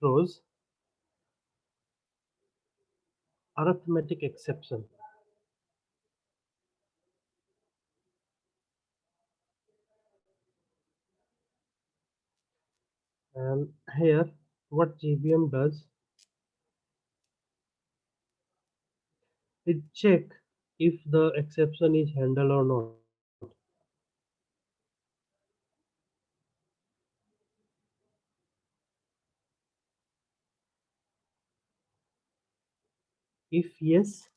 throws arithmetic exception. And here what JVM does, it check if the exception is handled or not. If yes,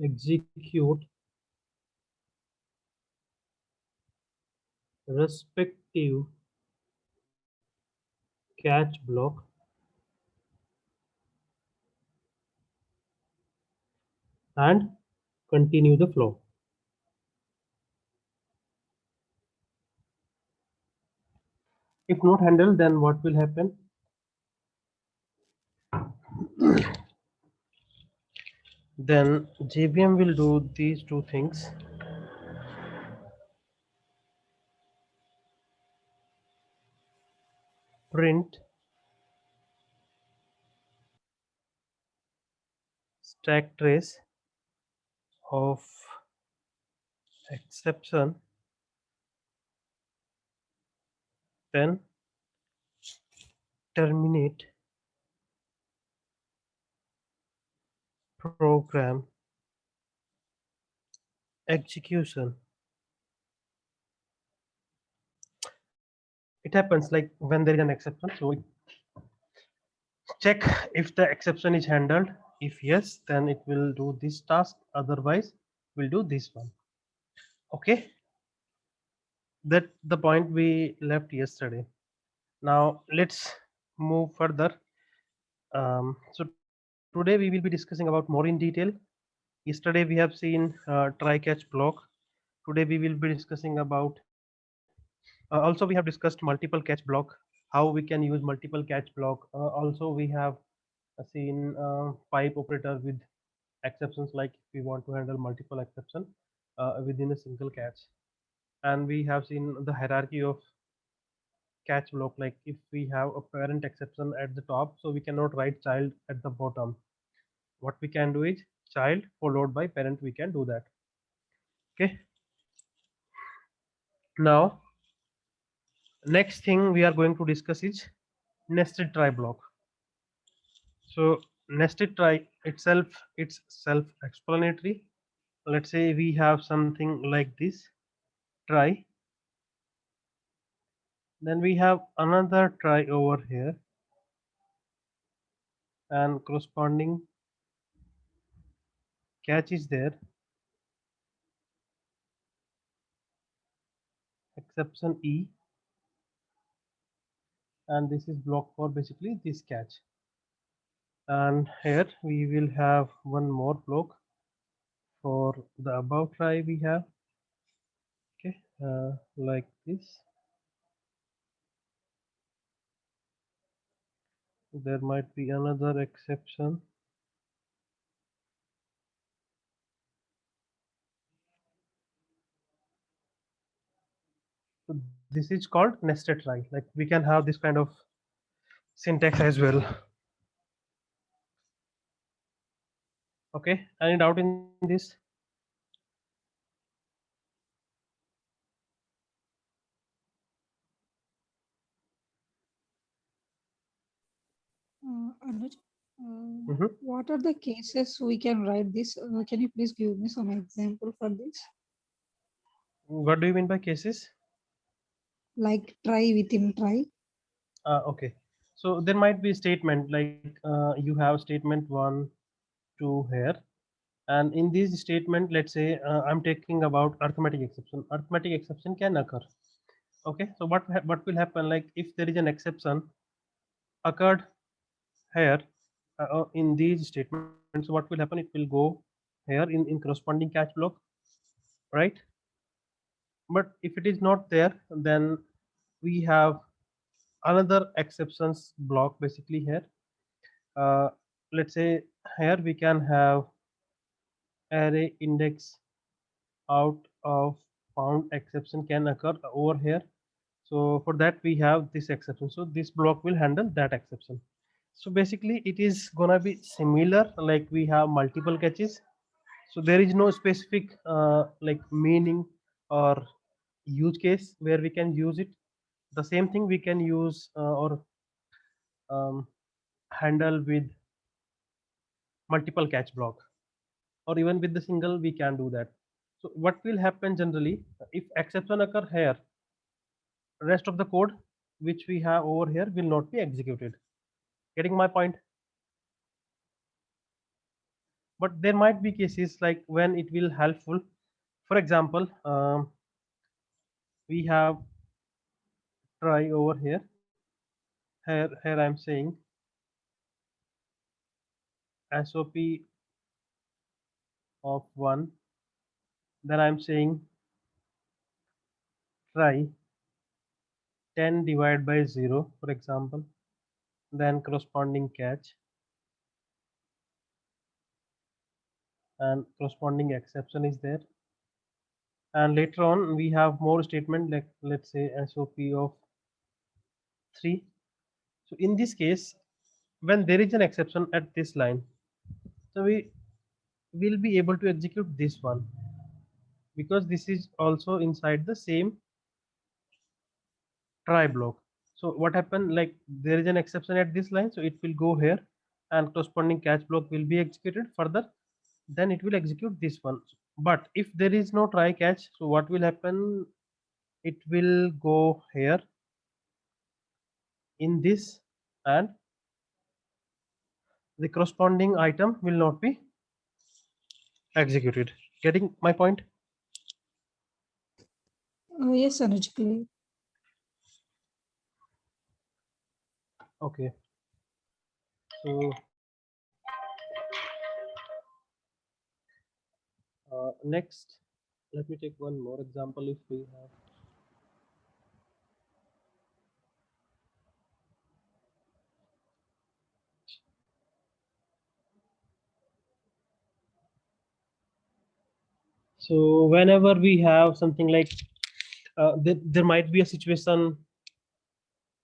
execute respective catch block and continue the flow. If not handled, then what will happen? Then JVM will do these two things. Print stack trace of exception, then terminate program execution. It happens like when there is an exception, so it check if the exception is handled. If yes, then it will do this task, otherwise we'll do this one. Okay, that the point we left yesterday. Now let's move further. So today we will be discussing about more in detail. Yesterday we have seen try catch block. Today we will be discussing about also we have discussed multiple catch block, how we can use multiple catch block. Also we have seen pipe operator with exceptions, like if we want to handle multiple exception within a single catch. And we have seen the hierarchy of catch block, like if we have a parent exception at the top, so we cannot write child at the bottom. What we can do is child followed by parent, we can do that. Okay, now next thing we are going to discuss is nested try block. So nested try itself, it's self explanatory. Let's say we have something like this try, then we have another try over here, and corresponding catch is there, exception E, and this is block for basically this catch. And here we will have one more block for the above try we have. Okay, like this. There might be another exception. So this is called nested try. Like we can have this kind of syntax as well. Okay, any doubt in this? Anuj, Mhm. what are the cases we can write this? Can you please give me some example for this? What do you mean by cases? Like try within try. Okay, so there might be a statement like you have statement 1, 2 here, and in this statement, let's say I'm talking about arithmetic exception. Arithmetic exception can occur. Okay, so what will happen, like if there is an exception occurred here in these statements, so what will happen, it will go here in corresponding catch block, right? But if it is not there, then we have another exceptions block basically here. let's say here we can have array index out of found exception can occur over here. So for that we have this exception. So this block will handle that exception. So basically it is gonna be similar, like we have multiple catches. So there is no specific like meaning or use case where we can use it. The same thing we can use or um, handle with multiple catch block, or even with the single we can do that. So what will happen generally, if exception occur here, rest of the code which we have over here will not be executed. Getting my point? But there might be cases like when it will helpful. For example, we have try over here. Here I'm saying SOP of 1, then I'm saying try 10 divided by 0, for example, then corresponding catch and corresponding exception is there. And later on we have more statement, like let's say SOP of 3. So in this case, when there is an exception at this line, so we will be able to execute this one, because this is also inside the same try block. So what happened, like there is an exception at this line, so it will go here and corresponding catch block will be executed further, then it will execute this one. But if there is no try catch, so what will happen, it will go here in this, and the corresponding item will not be executed. Getting my point? Yes, Anuj, clear. Okay. So next, let me take one more example. If we have, so whenever we have something like there might be a situation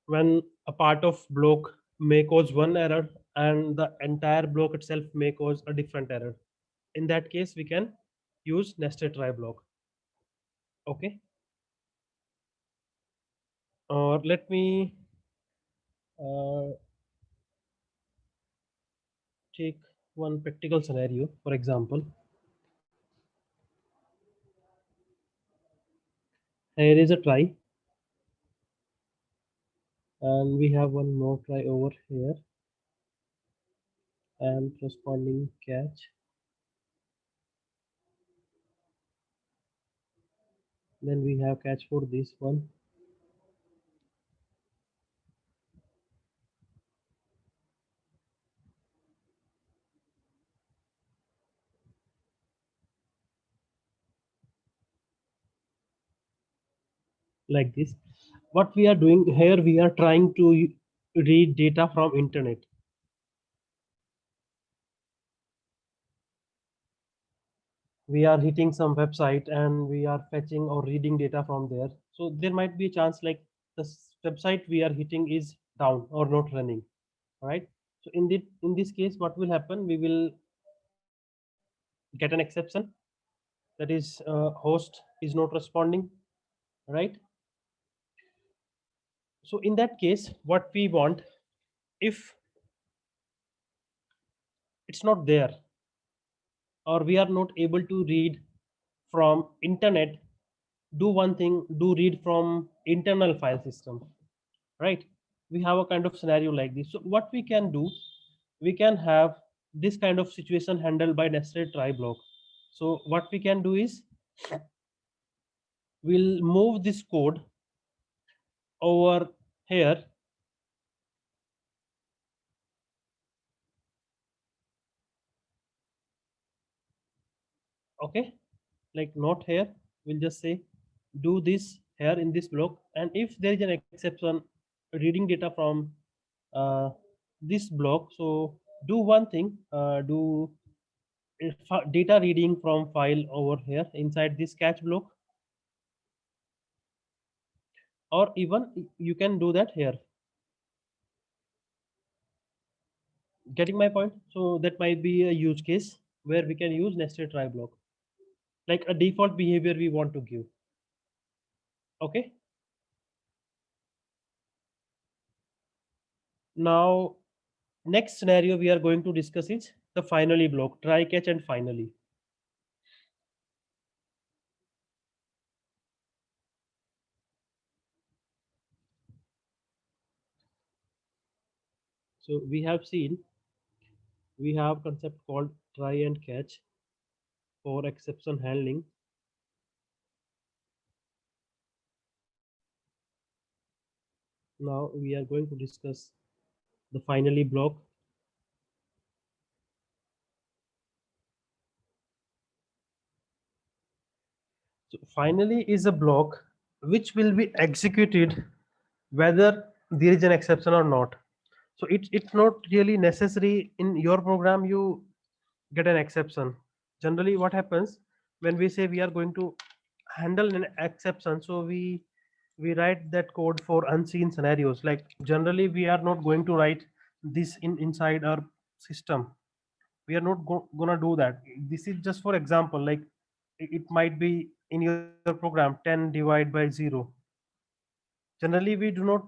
when a part of block may cause one error and the entire block itself may cause a different error. In that case we can use nested try block. Okay, or let me uh, take one practical scenario. For example, here is a try and we have one more try over here and corresponding catch. Then we have catch for this one. Like this. What we are doing here, we are trying to read data from internet. We are hitting some website and we are fetching or reading data from there. So there might be a chance like the website we are hitting is down or not running, right? So in this case, what will happen, we will get an exception, that is host is not responding, right? So in that case, what we want, if it's not there or we are not able to read from internet, do one thing, do read from internal file system, right? We have a kind of scenario like this. So what we can do, we can have this kind of situation handled by nested try block. So what we can do is, we'll move this code over here, okay, like not here. We'll just say do this here in this block, and if there is an exception reading data from this block, so do one thing, do data reading from file over here inside this catch block, or even you can do that here. Getting my point? So that might be a use case where we can use nested try block, like a default behavior we want to give. Okay. Now, next scenario we are going to discuss is the finally block, try catch and finally. So we have seen we have concept called try and catch for exception handling. Now we are going to discuss the finally block. So finally is a block which will be executed whether there is an exception or not. So it's not really necessary in your program you get an exception. Generally what happens when we say we are going to handle an exception, so we write that code for unseen scenarios. Like generally we are not going to write this inside our system. We are not gonna do that. This is just for example, like it might be in your program 10 divide by 0. Generally we do not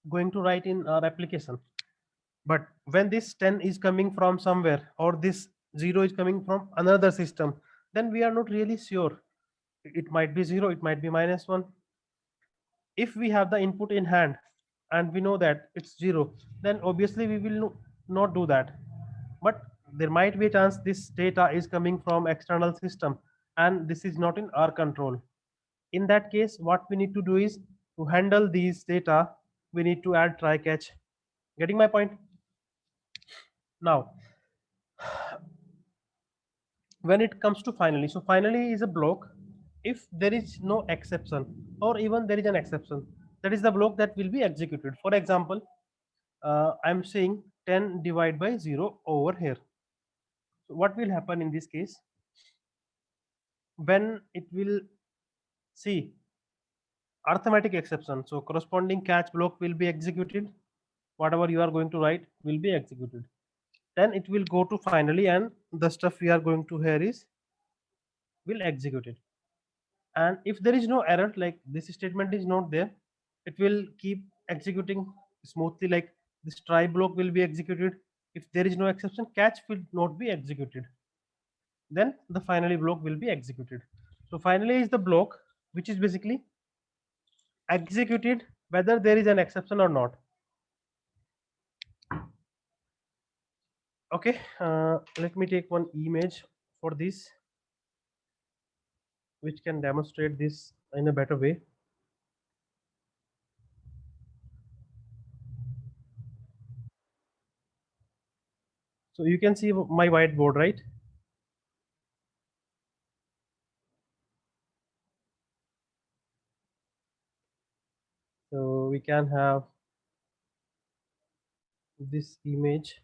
going to write in our application, but when this 10 is coming from somewhere or this 0 is coming from another system, then we are not really sure. It might be 0, it might be -1. If we have the input in hand and we know that it's 0, then obviously we will not do that. But there might be a chance this data is coming from external system and this is not in our control. In that case what we need to do is to handle these data we need to add try catch. Getting my point? Now when it comes to finally, so finally is a block if there is no exception or even there is an exception, that is the block that will be executed. For example, I'm saying 10 divide by 0 over here. So what will happen in this case when it will see arithmetic exception, so corresponding catch block will be executed, whatever you are going to write will be executed. Then it will go to finally and the stuff we are going to here is will execute it. And if there is no error, like this statement is not there, it will keep executing smoothly. Like this try block will be executed. If there is no exception, catch will not be executed, then the finally block will be executed. So finally is the block which is basically executed whether there is an exception or not. Okay, let me take one image for this which can demonstrate this in a better way. So you can see my whiteboard, right? So we can have this image.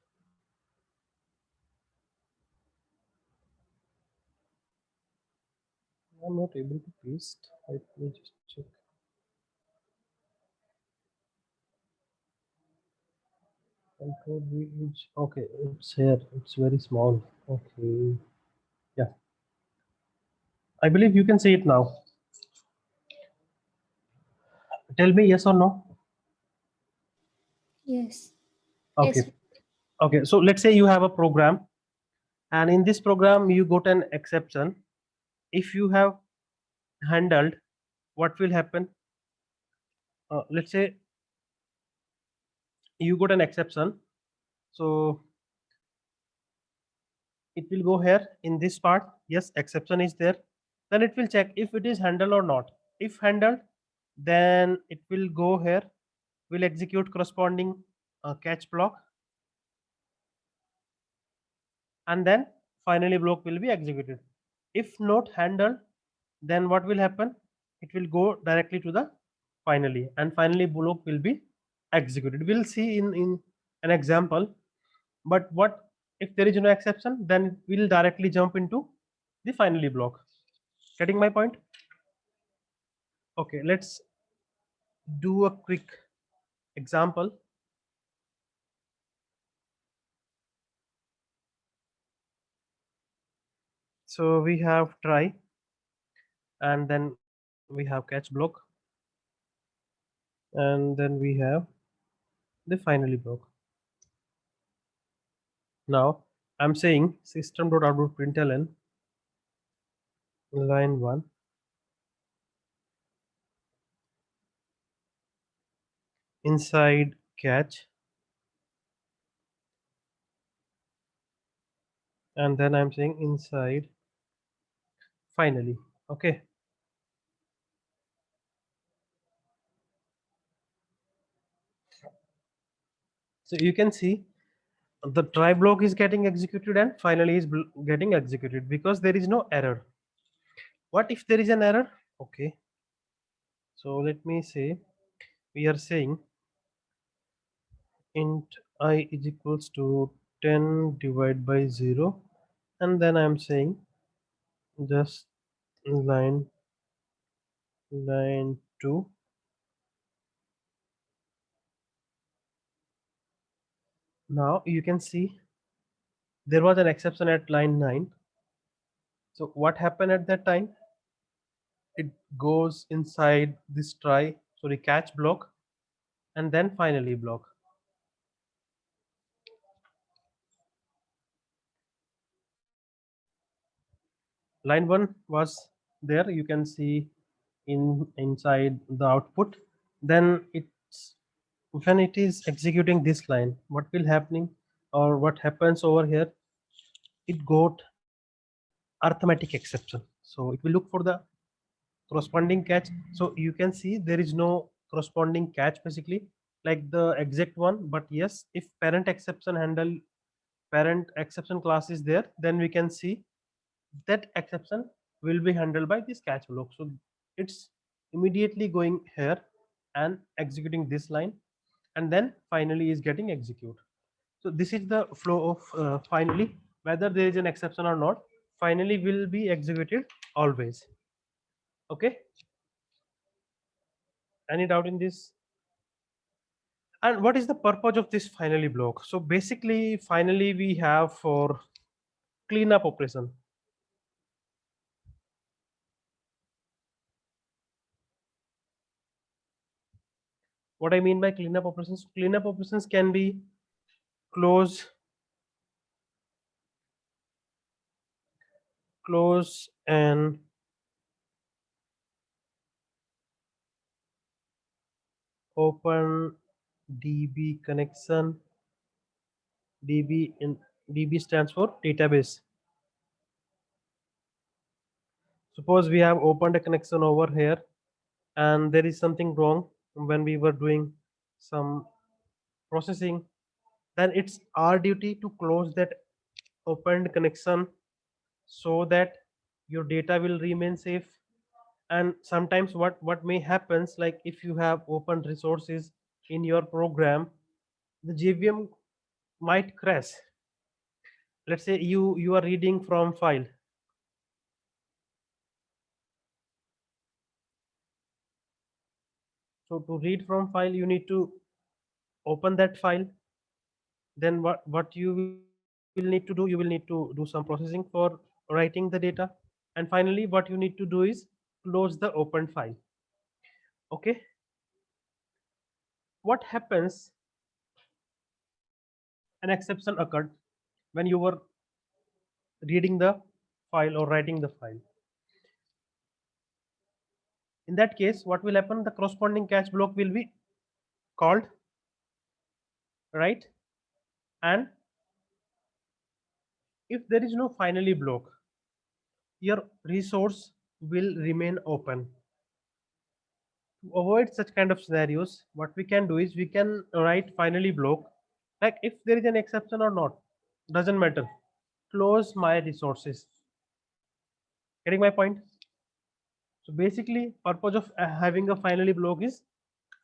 I'm not able to paste. Let me just check. Control V H. Okay, it's here. It's very small. Okay. Yeah. I believe you can see it now. Tell me yes or no. Yes. Okay. Yes. Okay. So let's say you have a program, and in this program you got an exception. If you have handled, what will happen? Let's say you got an exception. So it will go here in this part. Yes, exception is there. Then it will check if it is handled or not. If handled, then it will go here, will execute corresponding catch block, and then finally block will be executed. If not handled, then what will happen? It will go directly to the finally block will be executed. We'll see in an example. But what if there is no exception? Then it will directly jump into the finally block. Getting my point? Okay, let's do a quick example. So we have try, and then we have catch block, and then we have the finally block. Now I'm saying system.out.println line 1 inside catch, and then I'm saying inside finally. Okay, so you can see the try block is getting executed and finally is getting executed because there is no error. What if there is an error? Okay, so let me say we are saying int I is equals to 10 divided by 0, and then I'm saying just line 2. Now you can see there was an exception at line 9. So what happened at that time? It goes inside this catch block, and then finally block. Line 1 was there, you can see inside the output. Then it's when it is executing this line, what will happening, or what happens over here, it got arithmetic exception, so it will look for the corresponding catch. So you can see there is no corresponding catch basically like the exact one, but yes, if parent exception class is there, then we can see that exception will be handled by this catch block. So it's immediately going here and executing this line, and then finally is getting execute. So this is the flow of finally. Whether there is an exception or not, finally will be executed always. Okay, any doubt in this? And what is the purpose of this finally block? So basically finally we have for cleanup operation. What I mean by cleanup operations can be close and open DB connection. DB stands for database. Suppose we have opened a connection over here and there is something wrong when we were doing some processing, then it's our duty to close that opened connection so that your data will remain safe. And sometimes what may happens, like if you have open resources in your program, the JVM might crash. Let's say you are reading from file. So to read from file, you need to open that file. Then what you will need to do, you will need to do some processing for writing the data, and finally what you need to do is close the open file. Okay, what happens, an exception occurred when you were reading the file or writing the file. In that case, what will happen, the corresponding catch block will be called, right? And if there is no finally block, your resource will remain open. To avoid such kind of scenarios, what we can do is we can write finally block, like if there is an exception or not, doesn't matter, close my resources. Getting my point? So basically purpose of having a finally block is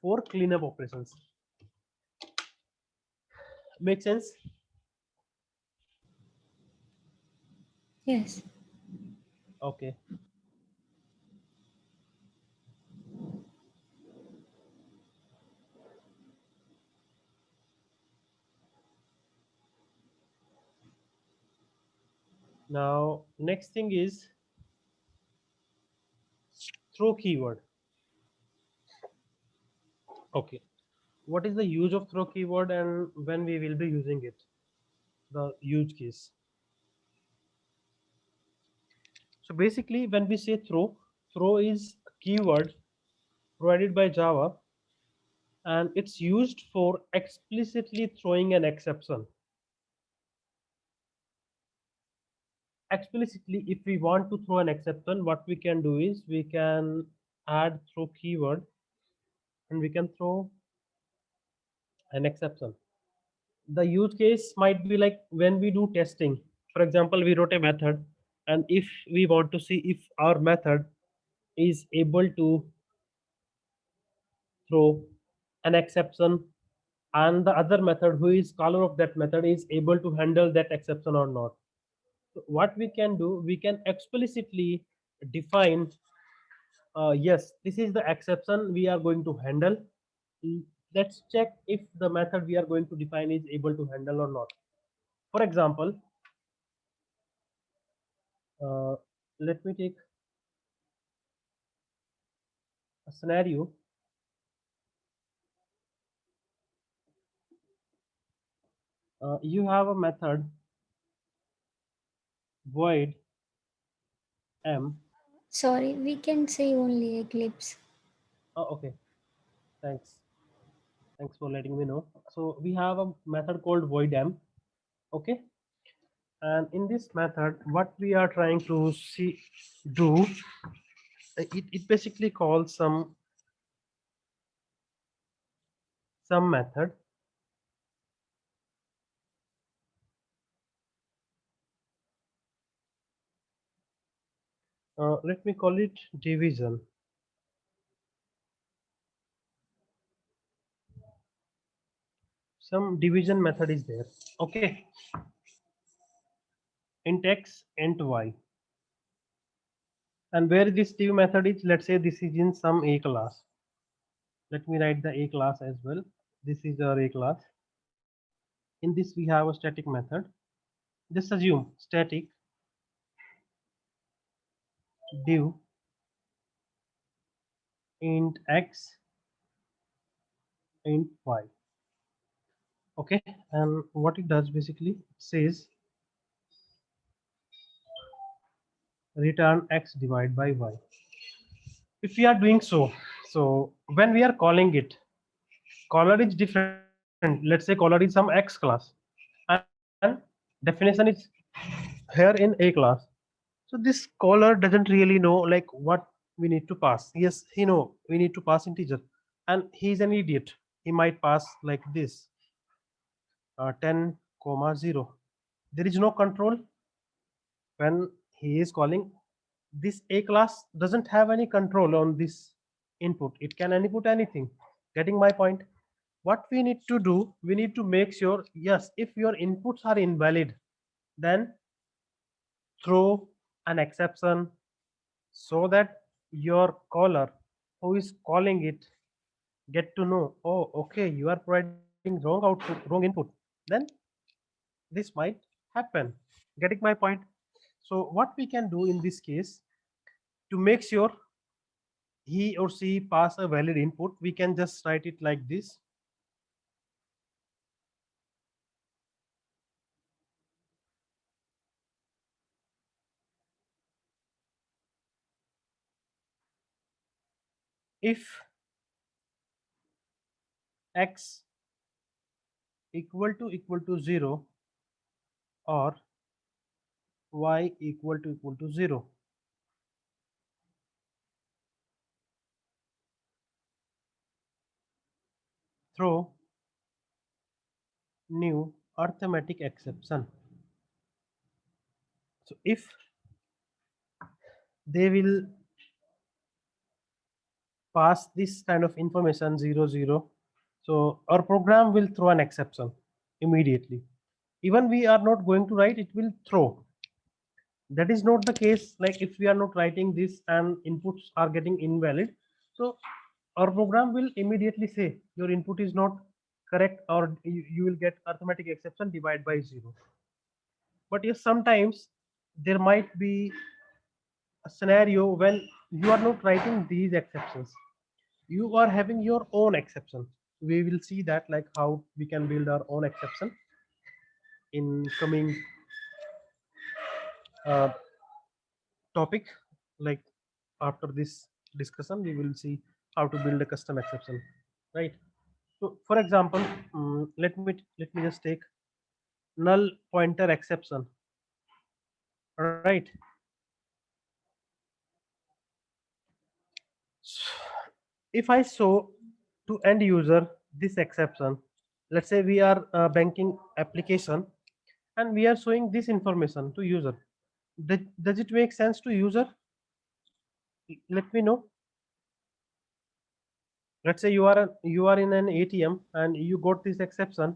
for cleanup operations. Make sense? Yes. Okay. Now, next thing is throw keyword. Okay. What is the use of throw keyword and when we will be using it? The use case. So basically, when we say throw is a keyword provided by Java, and it's used for explicitly throwing an exception. Explicitly, if we want to throw an exception, what we can do is we can add throw keyword and we can throw an exception. The use case might be like when we do testing. For example, we wrote a method, and if we want to see if our method is able to throw an exception and the other method who is caller of that method is able to handle that exception or not. So what we can do, we can explicitly define, yes, this is the exception we are going to handle. Let's check if the method we are going to define is able to handle or not. For example, uh, let me take a scenario. You have a method void m. Sorry, we can say only Eclipse. Okay, thanks. Thanks for letting me know. So we have a method called void m. Okay, and in this method, what we are trying to see do, it basically calls some method. Let me call it division. Some division method is there. Okay, int x, int y. And where this div method is, let's say this is in some a class. Let me write the a class as well. This is our a class. In this we have a static method. Just assume static div int x, int y. Okay, and what it does basically, it says return x divided by y. If we are doing so, so when we are calling it, caller is different. Let's say caller is some x class, and definition is here in a class. So this caller doesn't really know like what we need to pass. Yes, he know we need to pass integer, and he's an idiot. He might pass like this, 10 comma 0. There is no control when he is calling. This a class doesn't have any control on this input. It can input anything. Getting my point? What we need to do, we need to make sure, yes, if your inputs are invalid, then throw an exception so that your caller who is calling it get to know, oh, okay, you are providing wrong output, wrong input. Then this might happen. Getting my point? So what we can do in this case, to make sure he or she pass a valid input, we can just write it like this. If x equal to 0 or y equal to 0, throw new arithmetic exception. So if they will pass this kind of information 0 0, so our program will throw an exception immediately. Even we are not going to write, it will throw. That is not the case. Like if we are not writing this and inputs are getting invalid, so our program will immediately say your input is not correct, or you will get arithmetic exception divide by 0. But yes, sometimes there might be a scenario when you are not writing these exceptions, you are having your own exception. We will see that like how we can build our own exception in coming uh, topic. Like after this discussion we will see how to build a custom exception, right? So for example, let me just take null pointer exception, right? If I show to end user this exception, let's say we are a banking application and we are showing this information to user, does it make sense to user? Let me know. Let's say you are in an ATM and you got this exception,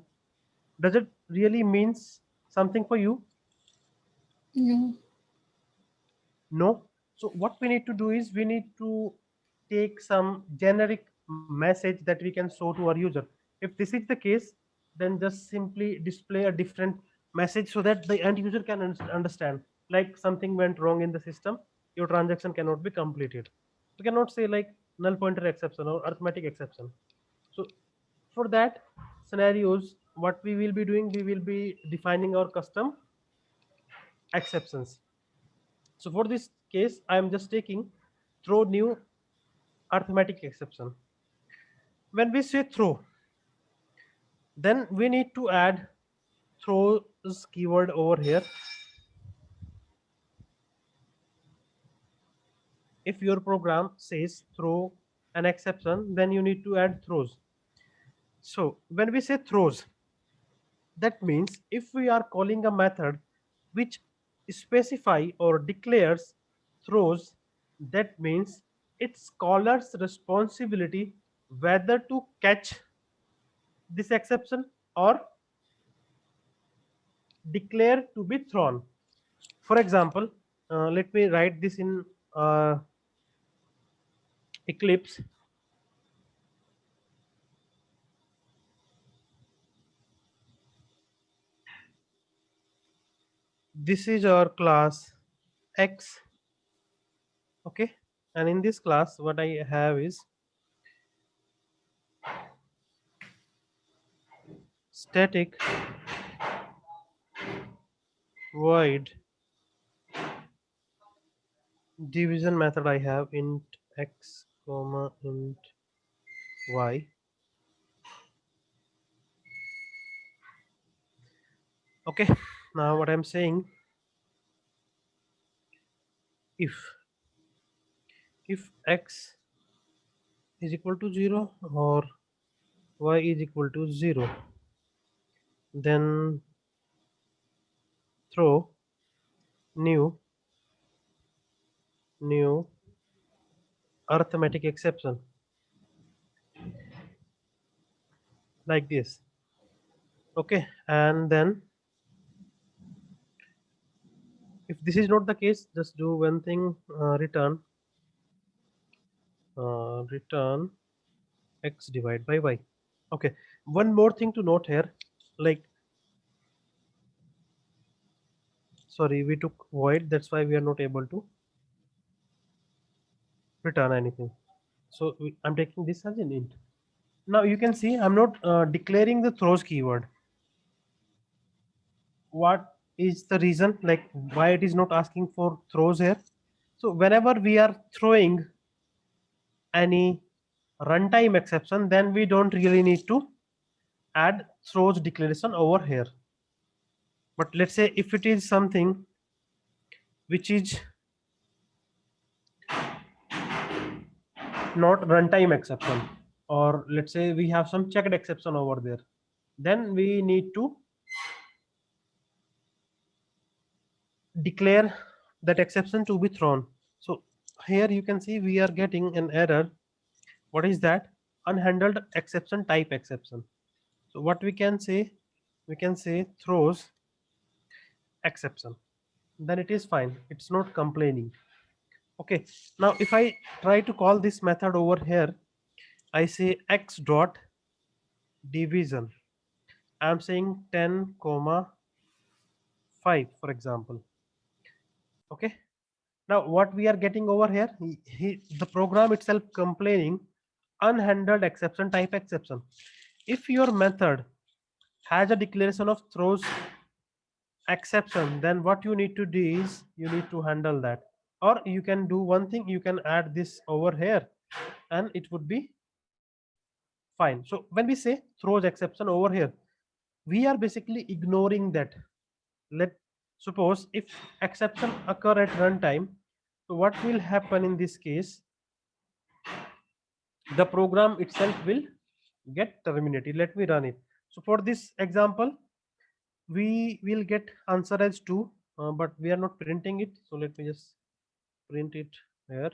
does it really means something for you? No. No. So what we need to do is we need to take some generic message that we can show to our user. If this is the case, then just simply display a different message so that the end user can understand. Like something went wrong in the system, your transaction cannot be completed. You cannot say like null pointer exception or arithmetic exception. So for that scenarios, what we will be doing, we will be defining our custom exceptions. So for this case, I am just taking throw new arithmetic exception. When we say throw, then we need to add throws keyword over here. If your program says throw an exception, then you need to add throws. So when we say throws, that means if we are calling a method which specify or declares throws, that means it's caller's responsibility whether to catch this exception or declare to be thrown. For example, let me write this in Eclipse. This is our class X, okay? And in this class, what I have is static void division method. I have int x comma int y. Okay, now what I'm saying, if x is equal to 0 or y is equal to 0, then throw new arithmetic exception like this. Okay, and then if this is not the case, just do one thing, return x divided by y. Okay, one more thing to note here, like sorry, we took void, that's why we are not able to return anything. So I'm taking this as an int. Now you can see I'm not declaring the throws keyword. What is the reason, like why it is not asking for throws here? So whenever we are throwing any runtime exception, then we don't really need to add throws declaration over here. But let's say if it is something which is not runtime exception, or let's say we have some checked exception over there, then we need to declare that exception to be thrown. So here you can see we are getting an error. What is that? Unhandled exception type exception. So what we can say throws exception. then it is fine. It's not complaining. Okay. Now if I try to call this method over here, I say x dot division. I'm saying 10 comma 5, for example. Okay. Now what we are getting over here, the program itself complaining unhandled exception, type exception. If your method has a declaration of throws exception, then what you need to do is you need to handle that. Or you can do one thing, you can add this over here and it would be fine. So when we say throws exception over here, we are basically ignoring that. Let suppose if exception occur at runtime, so what will happen in this case, the program itself will get terminated. Let me run it. So for this example, we will get answer as 2, but we are not printing it. So let me just print it here.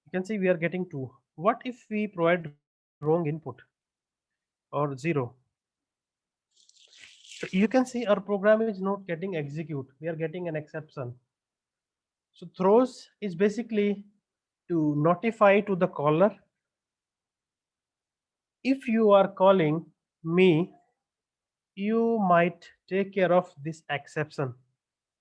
You can see we are getting 2. What if we provide wrong input or 0? So you can see our program is not getting execute. We are getting an exception. So throws is basically to notify to the caller, if you are calling me, you might take care of this exception.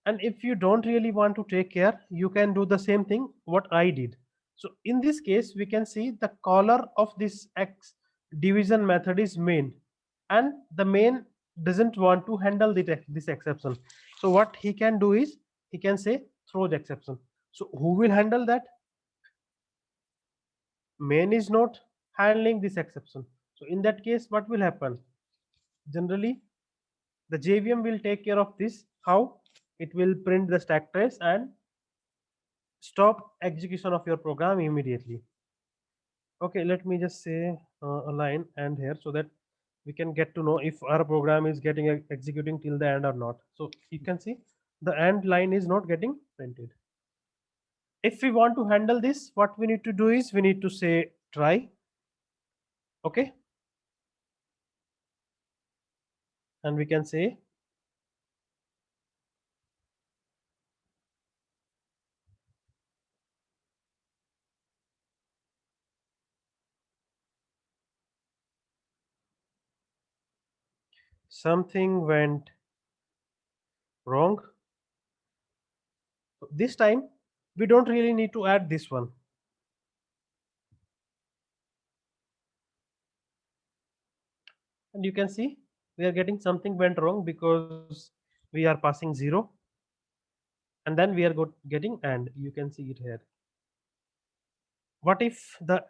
And if you don't really want to take care, you can do the same thing what I did. So in this case, we can see the caller of this x division method is main, and the main doesn't want to handle this exception. So what he can do is he can say throws exception. So who will handle that? Main is not handling this exception. So in that case, what will happen? Generally, the JVM will take care of this. How? It will print the stack trace and stop execution of your program immediately. Okay, let me just say a line and here so that we can get to know if our program is getting executing till the end or not. So you can see the end line is not getting printed. If we want to handle this, what we need to do is we need to say try. Okay, and we can say something went wrong. So this time we don't really need to add this one. And you can see we are getting something went wrong because we are passing 0, and then we are getting and you can see it here. What if the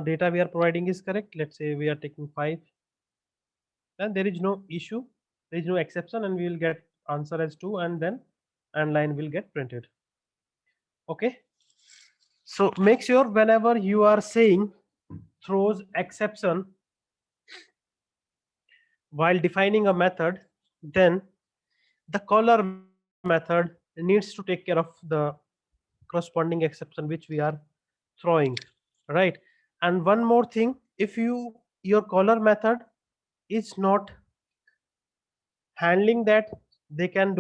data we are providing is correct? Let's say we are taking 5, then there is no issue, there is no exception, and we will get answer as 2, and then and line will get printed. Okay, so make sure whenever you are saying throws exception while defining a method, then the caller method needs to take care of the corresponding exception which we are throwing, right? And one more thing, if your caller method is not handling that, they can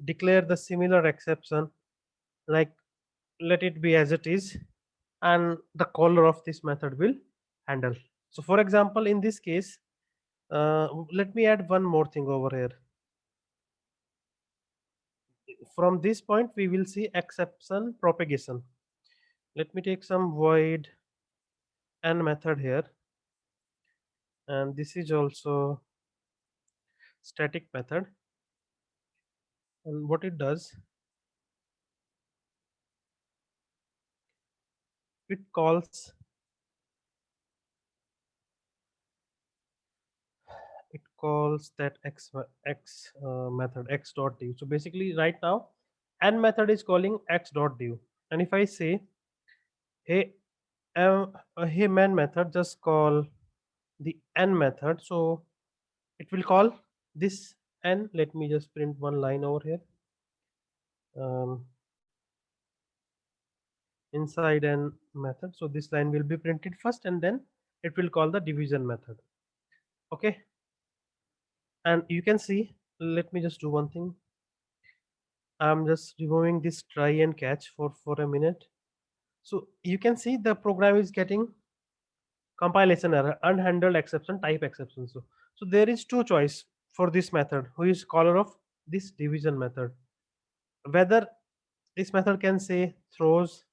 declare the similar exception, like let it be as it is, and the caller of this method will handle. So for example, in this case, let me add one more thing over here. From this point we will see exception propagation. Let me take some void and method here, and this is also static method, and what it does, it calls that x method x dot div. So basically right now n method is calling x dot div, and if I say hey hey main method, just call the n method, so it will call this n. Let me just print one line over here. inside an method. So this line will be printed first and then it will call the division method. Okay, and you can see, let me just do one thing. I'm just removing this try and catch for a minute. So you can see the program is getting compilation error, unhandled exception, type exception. So there is two choice for this method, who is caller of this division method. Whether this method can say throws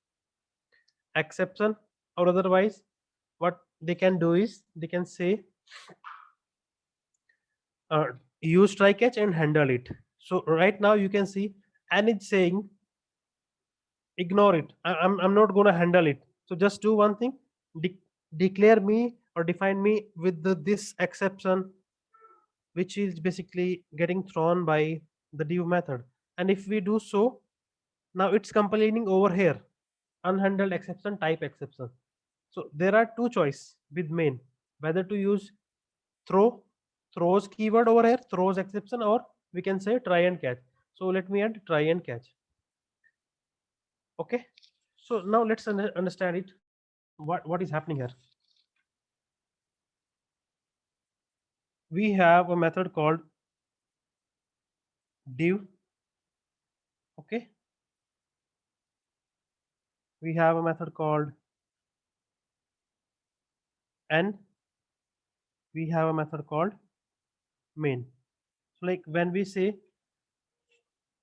exception, or otherwise what they can do is they can say use try catch and handle it. So right now you can see and it's saying ignore it. I'm not going to handle it. So just do one thing, declare me or define me with this exception, which is basically getting thrown by the div method. And if we do so, now it's complaining over here, unhandled exception, type exception. So there are two choice with main, whether to use throws keyword over here, throws exception, or we can say try and catch. So let me add try and catch. Okay, so now let's understand it, what is happening here. We have a method called div. Okay, we have a method called and we have a method called main. So like when we say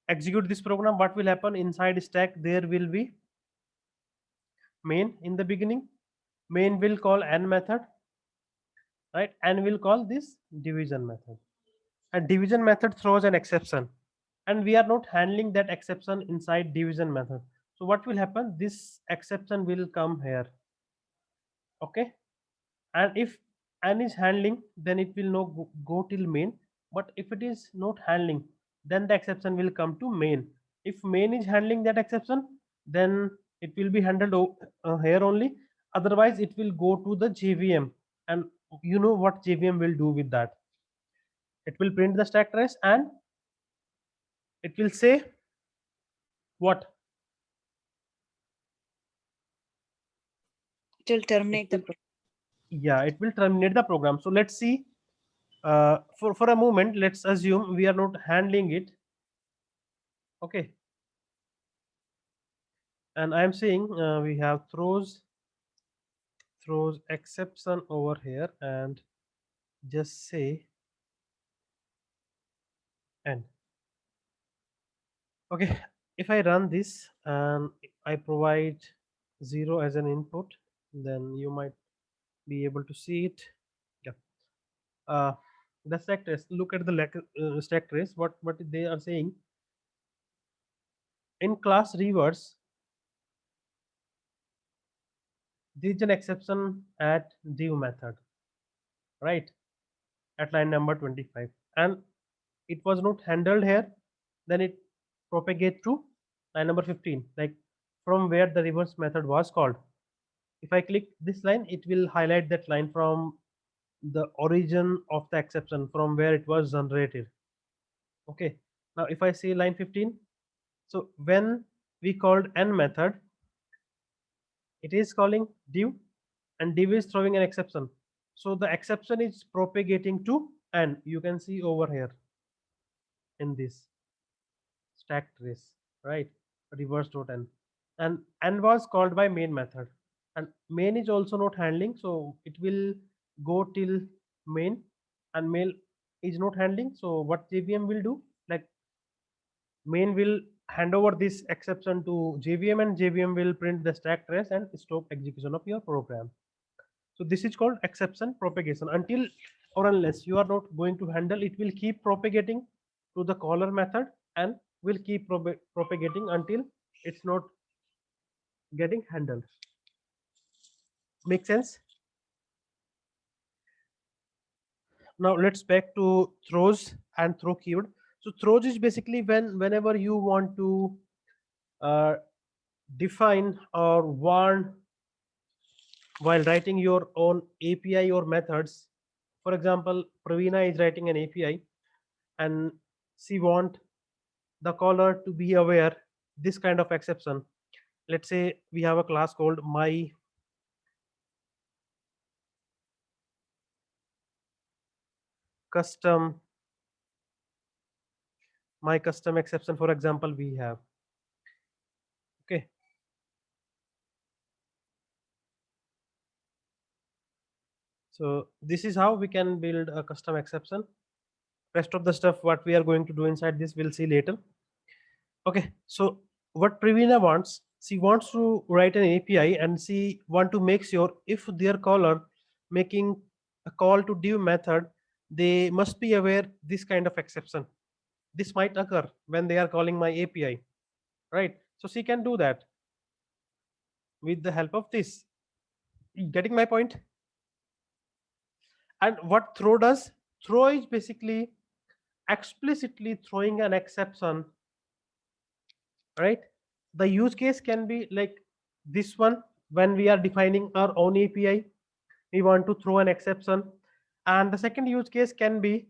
execute this program, what will happen inside stack? There will be main in the beginning. Main will call n method, right? And will call this division method, and division method throws an exception, and we are not handling that exception inside division method. So what will happen? This exception will come here. Okay, and if n is handling, then it will not go till main. But if it is not handling, then the exception will come to main. If main is handling that exception, then it will be handled here only. Otherwise it will go to the JVM, and you know what JVM will do with that. It will print the stack trace and it will say what? It will terminate the program. Yeah, it will terminate the program. So let's see, for a moment, let's assume we are not handling it. Okay, and I'm saying we have throws exception over here, and just say end. Okay, if I run this and I provide 0 as an input, then you might be able to see it. Yeah, the stack trace, look at the stack trace, what they are saying in class reverse. There is an exception at div method, right, at line number 25, and it was not handled here. Then it propagate to line number 15, like from where the reverse method was called. If I click this line, it will highlight that line from the origin of the exception, from where it was generated. Okay, now if I see line 15, so when we called n method, it is calling div, and div is throwing an exception. So the exception is propagating to n. You can see over here in this stack trace, right? Reverse dot n, and n was called by main method, and main is also not handling, so it will go till main, and main is not handling. So what JVM will do, like main will hand over this exception to JVM, and JVM will print the stack trace and stop execution of your program. So this is called exception propagation. Until or unless you are not going to handle, it will keep propagating to the caller method and will keep propagating until it's not getting handled. Make sense? Now let's back to throws and throw keyword. So throws is basically whenever you want to uh, define or warn while writing your own API or methods. For example, Praveena is writing an API and she want the caller to be aware this kind of exception. let's say we have a class called my custom exception, for example, we have. Okay. So this is how we can build a custom exception. Rest of the stuff what we are going to do inside this we'll see later. Okay, so what Pravina wants, she wants to write an API and she want to make sure if their caller making a call to div method, they must be aware this kind of exception. This might occur when they are calling my API, right? So she can do that with the help of this. Getting my point? And what throw does? Throw is basically explicitly throwing an exception, right? The use case can be like this one. When we are defining our own API, we want to throw an exception. And the second use case can be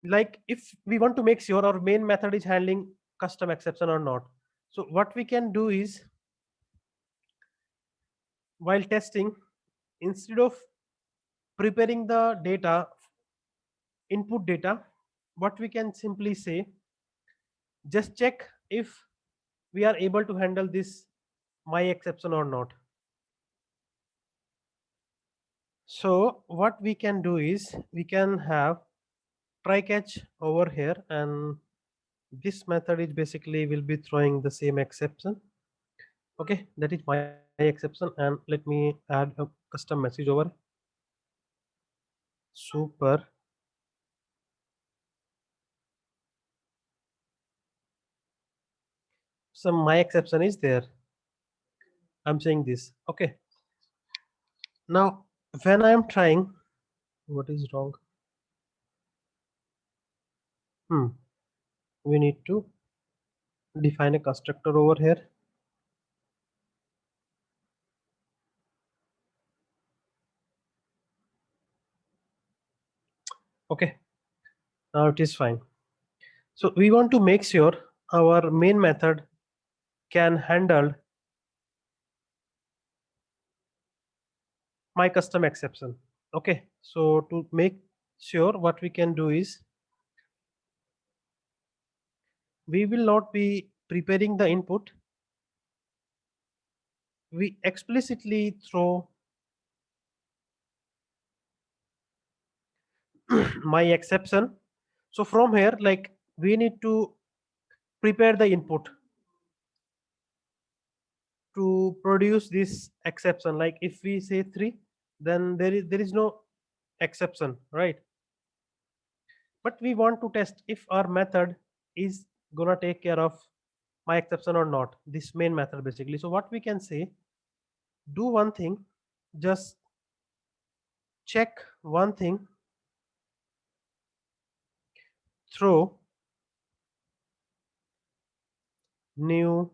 like if we want to make sure our main method is handling custom exception or not. So what we can do is, while testing, instead of preparing the data, input data, what we can simply say, just check if we are able to handle this my exception or not. So what we can do is we can have try catch over here, and this method is basically will be throwing the same exception. Okay, that is my exception, and let me add a custom message over. Super. So my exception is there. I'm saying this. Okay. Now when I am trying, what is wrong? We need to define a constructor over here. Okay, now it is fine. So we want to make sure our main method can handle my custom exception. Okay, so to make sure, what we can do is we will not be preparing the input. We explicitly throw my exception. So from here, like we need to prepare the input to produce this exception. Like if we say 3, then there is no exception, right? But we want to test if our method is gonna take care of my exception or not, this main method basically. So what we can say, do one thing, just check one thing, throw new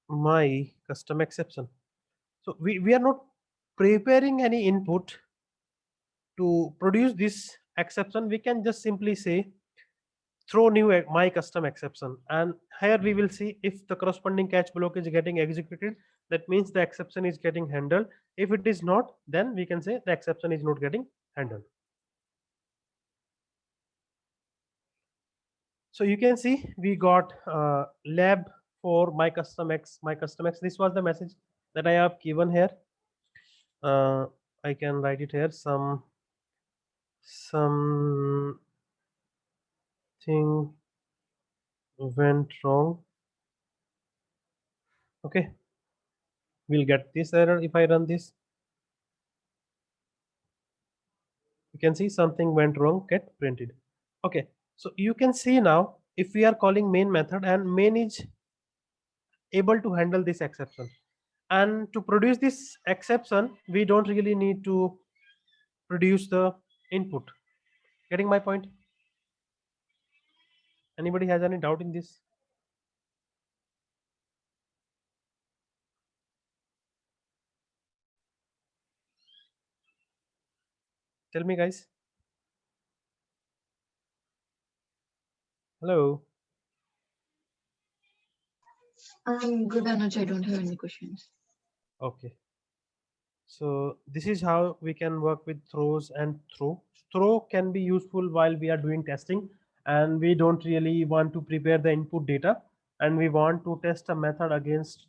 my custom exception. So we are not preparing any input to produce this exception. We can just simply say throw new my custom exception, and here we will see if the corresponding catch block is getting executed, that means the exception is getting handled. If it is not, then we can say the exception is not getting handled. So you can see we got lab for my custom x. This was the message that I have given here. I can write it here. Something went wrong. Okay, we'll get this error if I run this. You can see something went wrong, get printed. Okay, so you can see now if we are calling main method and main is able to handle this exception, and to produce this exception we don't really need to produce the input. Getting my point? Anybody has any doubt in this? Tell me, guys. Hello. I'm good, Anuj. I don't have any questions. Okay. So this is how we can work with throws and throw. Throw can be useful while we are doing testing and we don't really want to prepare the input data and we want to test a method against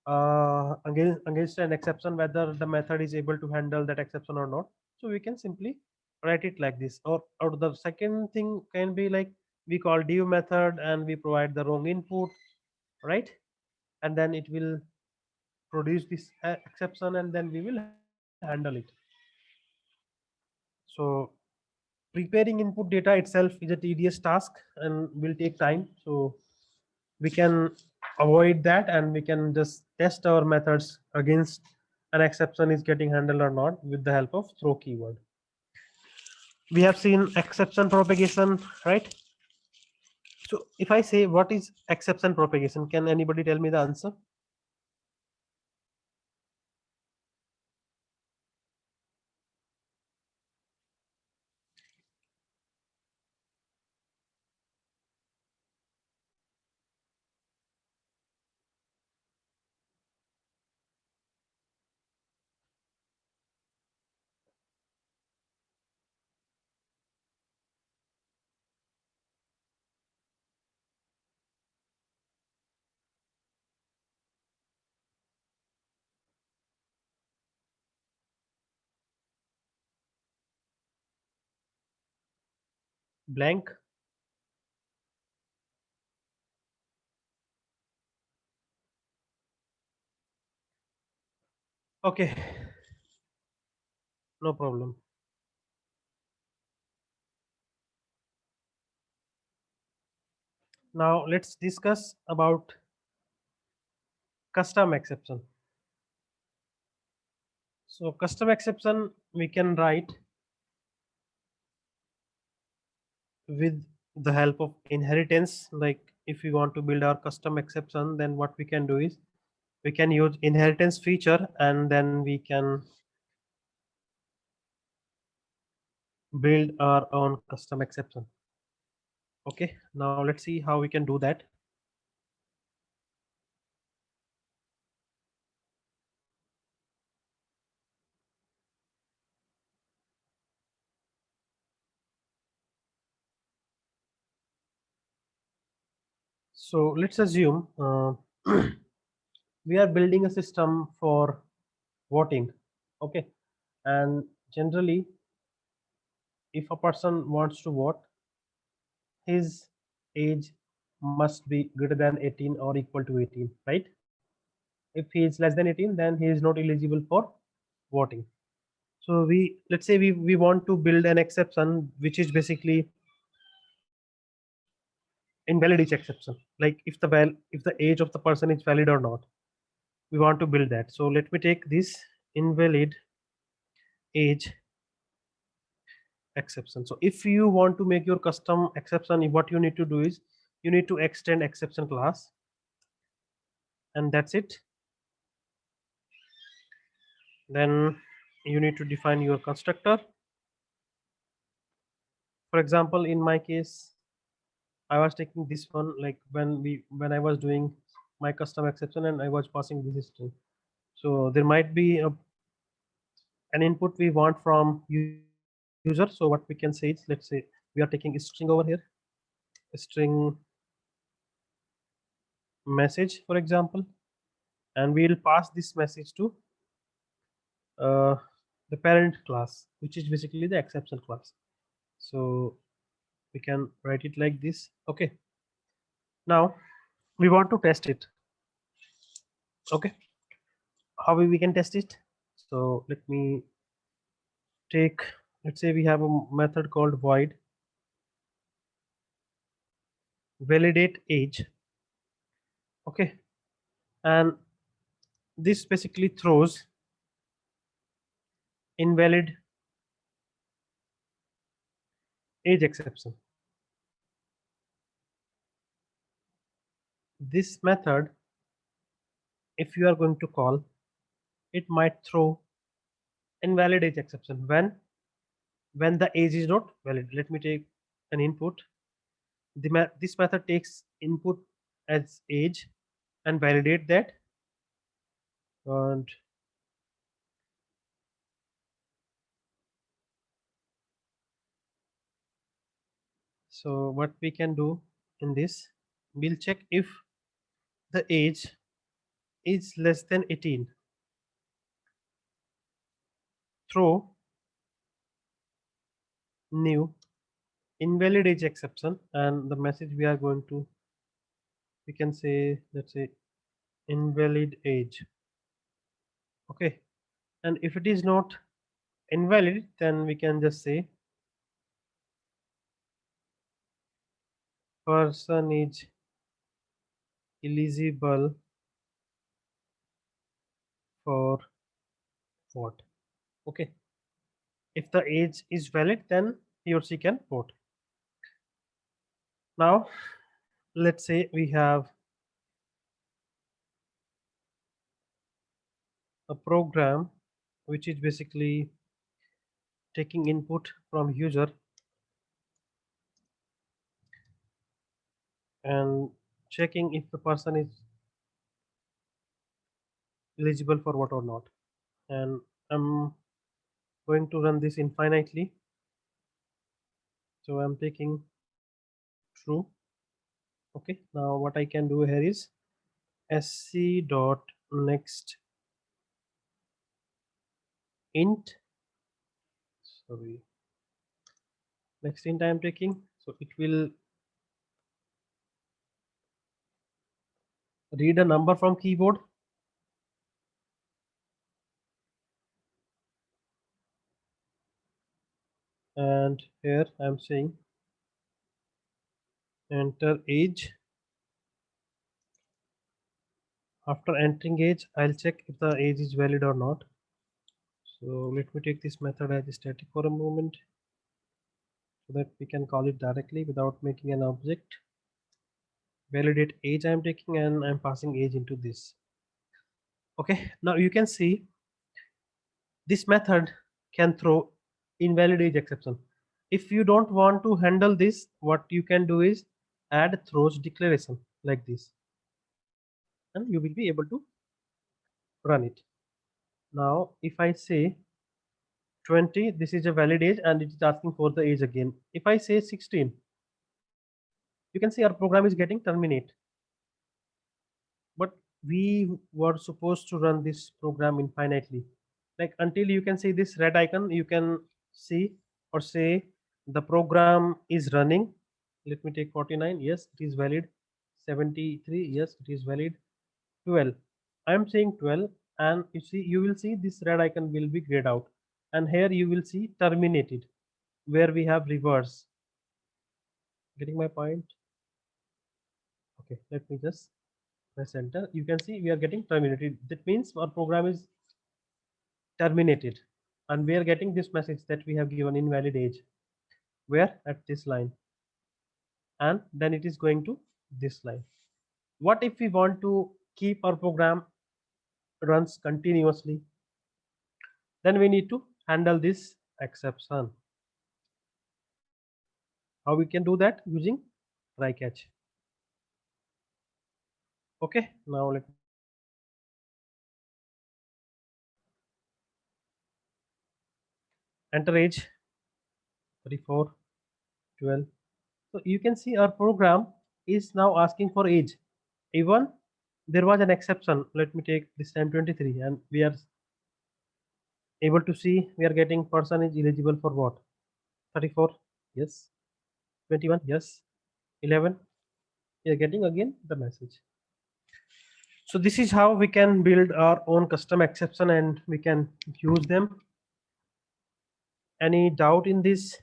an exception whether the method is able to handle that exception or not. So we can simply write it like this. Or the second thing can be like we call div method and we provide the wrong input, right? And then it will produce this exception and then we will handle it. So preparing input data itself is a tedious task and will take time, so we can avoid that and we can just test our methods against an exception is getting handled or not with the help of throw keyword. We have seen exception propagation, right? So if I say what is exception propagation, can anybody tell me the answer? Blank. Okay, no problem. Now let's discuss about custom exception. So custom exception we can write with the help of inheritance. Like if we want to build our custom exception, then what we can do is we can use inheritance feature and then we can build our own custom exception. Okay, now let's see how we can do that. So let's assume we are building a system for voting. Okay, and generally if a person wants to vote, his age must be greater than 18 or equal to 18, right? If he is less than 18, then he is not eligible for voting. So let's say we want to build an exception which is basically invalid each exception, like if the age of the person is valid or not, we want to build that. So let me take this invalid age exception. So if you want to make your custom exception, what you need to do is you need to extend exception class, and that's it. Then you need to define your constructor. For example, in my case, I was taking this one, like when I was doing my custom exception and I was passing this string. So there might be an input we want from user. So what we can say is, let's say we are taking a string over here, a string message, for example, and we'll pass this message to uh, the parent class, which is basically the exception class. So we can write it like this. Okay, now we want to test it. Okay, how we can test it? So let me take, let's say we have a method called void validate age. Okay, and this basically throws invalid age exception. This method, if you are going to call, it might throw invalid age exception when the age is not valid. Let me take an input. This method takes input as age, and validate that. And so what we can do in this, we'll check if the age is less than 18 through new invalid age exception, and the message we are going to, we can say, let's say invalid age. Okay, and if it is not invalid, then we can just say person is eligible for vote. Okay, if the age is valid, then he or she can vote. Now let's say we have a program which is basically taking input from user and checking if the person is eligible for vote or not, and I'm going to run this infinitely. So I'm taking true. Okay, now what I can do here is sc dot next int, sorry, next int I'm taking, so it will read a number from keyboard, and here I'm saying enter age. After entering age, I'll check if the age is valid or not. So let me take this method as static for a moment so that we can call it directly without making an object. Validate age I'm taking, and I'm passing age into this. Okay, now you can see this method can throw invalid age exception. If you don't want to handle this, what you can do is add throws declaration like this, and you will be able to run it. Now if I say 20, this is a valid age and it is asking for the age again. If I say 16, you can see our program is getting terminate. But we were supposed to run this program infinitely. Like until you can see this red icon, you can see or say the program is running. Let me take 49. Yes, it is valid. 73. Yes, it is valid. 12. I'm saying 12, and you will see this red icon will be grayed out, and here you will see terminated where we have reverse. Getting my point? Okay, let me just press enter. You can see we are getting terminated. That means our program is terminated, and we are getting this message that we have given invalid age where at this line, and then it is going to this line. What if we want to keep our program runs continuously? Then we need to handle this exception. How we can do that? Using try catch. Okay, now let me enter age 34, 12. So you can see our program is now asking for age. Even there was an exception. Let me take this time 23, and we are able to see we are getting person is eligible for what? 34, yes. 21, yes. 11, we are getting again the message. So this is how we can build our own custom exception and we can use them. Any doubt in this?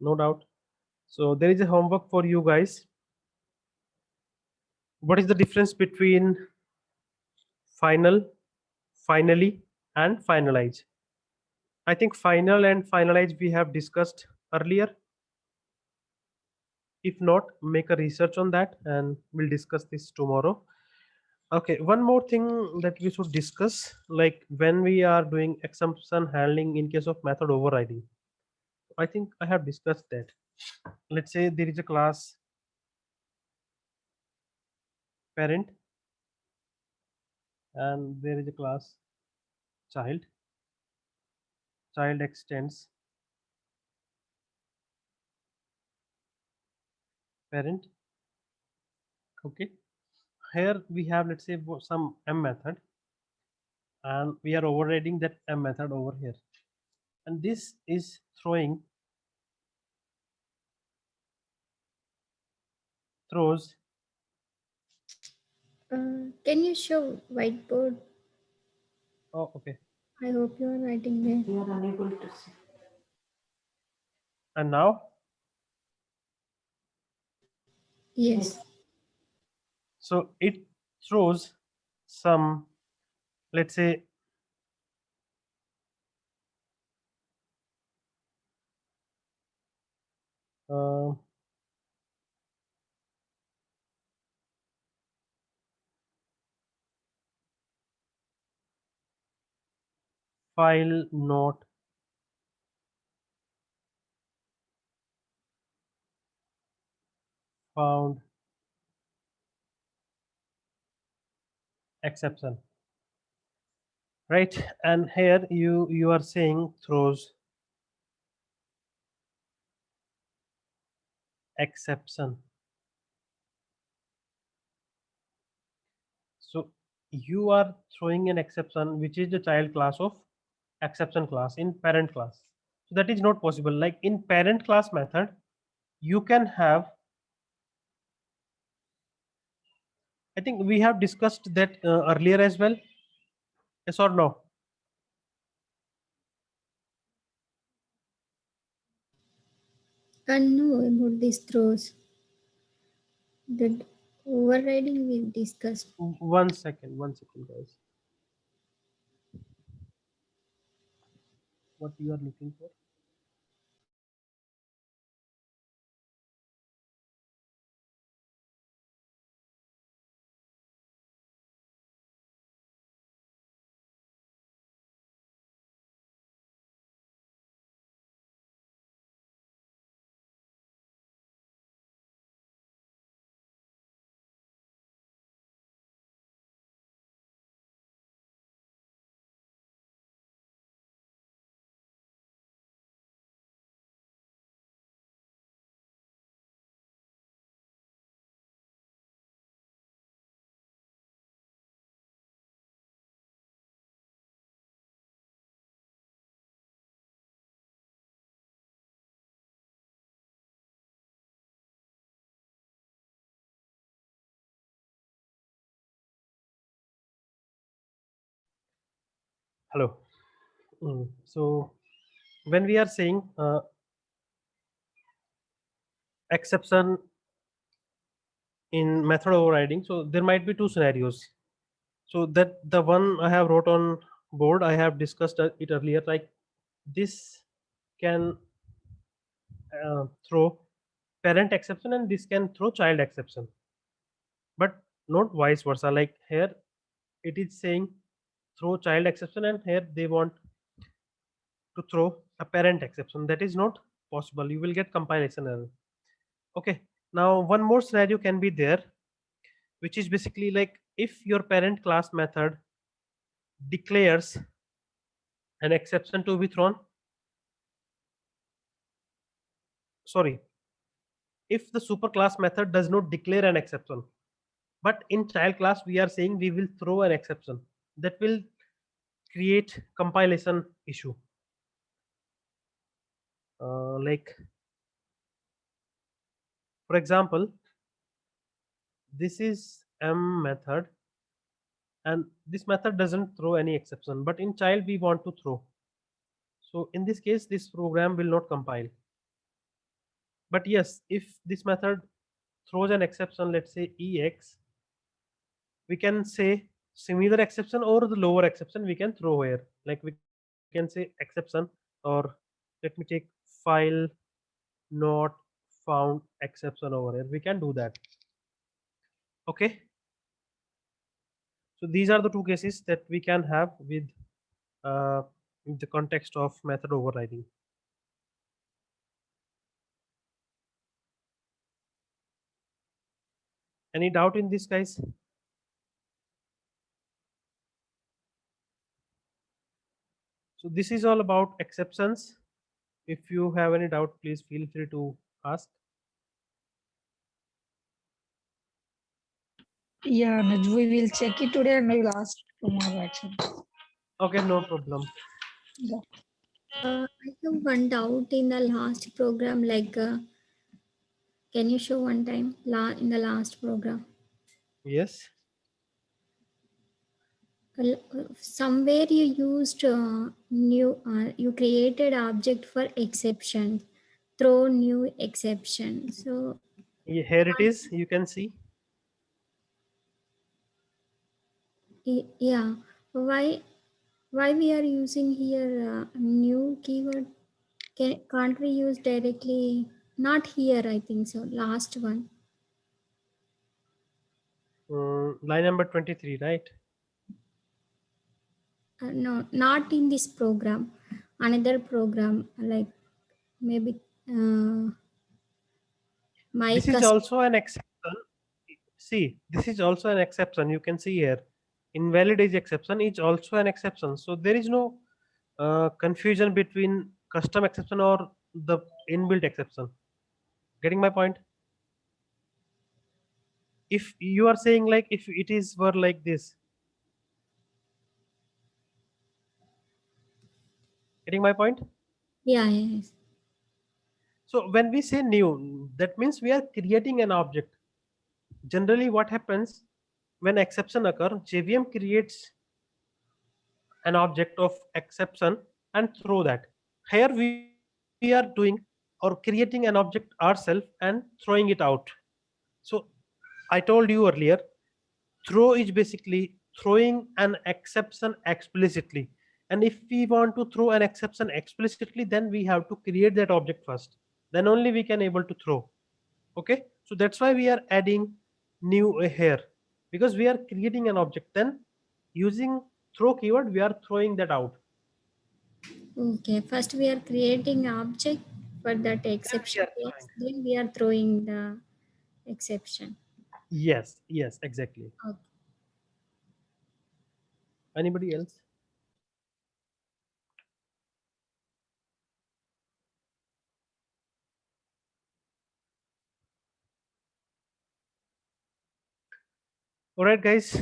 No doubt. So there is a homework for you guys. What is the difference between final, finally, and finalize? I think final and finalize we have discussed earlier. If not, make a research on that and we'll discuss this tomorrow. Okay, one more thing that we should discuss, like when we are doing exception handling in case of method overriding. I think I have discussed that. Let's say there is a class parent and there is a class child. Child extends parent. Okay. Here we have, let's say, some m method, and we are overriding that m method over here. And this is throws. Can you show whiteboard? Oh, okay. I hope you are writing there. We are unable to see. And now, Yes. so it throws some, let's say, uh, file not found exception, right? And here you are saying throws exception. So you are throwing an exception which is the child class of exception class in parent class. So that is not possible. Like in parent class method, you can have, I think we have discussed that earlier as well. Yes or no? And know about these throws. The overriding we discussed. 1 second, guys. What you are looking for? Hello. So when we are saying exception in method overriding, so there might be two scenarios. So that the one I have wrote on board, I have discussed it earlier. Like this can throw parent exception and this can throw child exception, but not vice versa. Like here it is saying throw child exception and here they want to throw a parent exception. That is not possible. You will get compilation error. Okay. Now one more scenario can be there, which is basically like if your parent class method declares an exception to be thrown. Sorry, if the superclass method does not declare an exception, but in child class we are saying we will throw an exception, that will create compilation issue. Like for example, this is m method and this method doesn't throw any exception, but in child we want to throw. So in this case this program will not compile. But yes, if this method throws an exception, let's say ex, we can say similar exception or the lower exception we can throw here. Like we can say exception, or let me take file not found exception over here. We can do that. Okay. So these are the two cases that we can have with in the context of method overriding. Any doubt in this, guys? So this is all about exceptions. If you have any doubt, please feel free to ask. Yeah, Anuj, we will check it today and we will ask tomorrow actually. Okay, no problem. Yeah. I have one doubt in the last program. Can you show one time in the last program? Yes. Somewhere you used you created object for exception, throw new exception. So Here it is. You can see. yeah, why we are using here new keyword? Can't we use directly? Not here, I think so. Last one. Line number 23, right? No, not in this program. Another program, like maybe my This is custom. also an exception. See, this is also an exception. You can see here. Invalid age exception is also an exception. So there is no confusion between custom exception or the inbuilt exception. Getting my point? If you are saying like if it is were like this, getting my point? Yeah, yes. So when we say new, that means we are creating an object. Generally, what happens when exception occur, JVM creates an object of exception and throw that. Here we are doing or creating an object ourselves and throwing it out. So I told you earlier, throw is basically throwing an exception explicitly. And if we want to throw an exception explicitly, then we have to create that object first. Then only we can able to throw. Okay, so that's why we are adding new here, because we are creating an object, then using throw keyword we are throwing that out. Okay, first we are creating object for that Then we exception are case, throwing. then we are throwing the exception. Yes, exactly. Okay. Anybody else? All right, guys,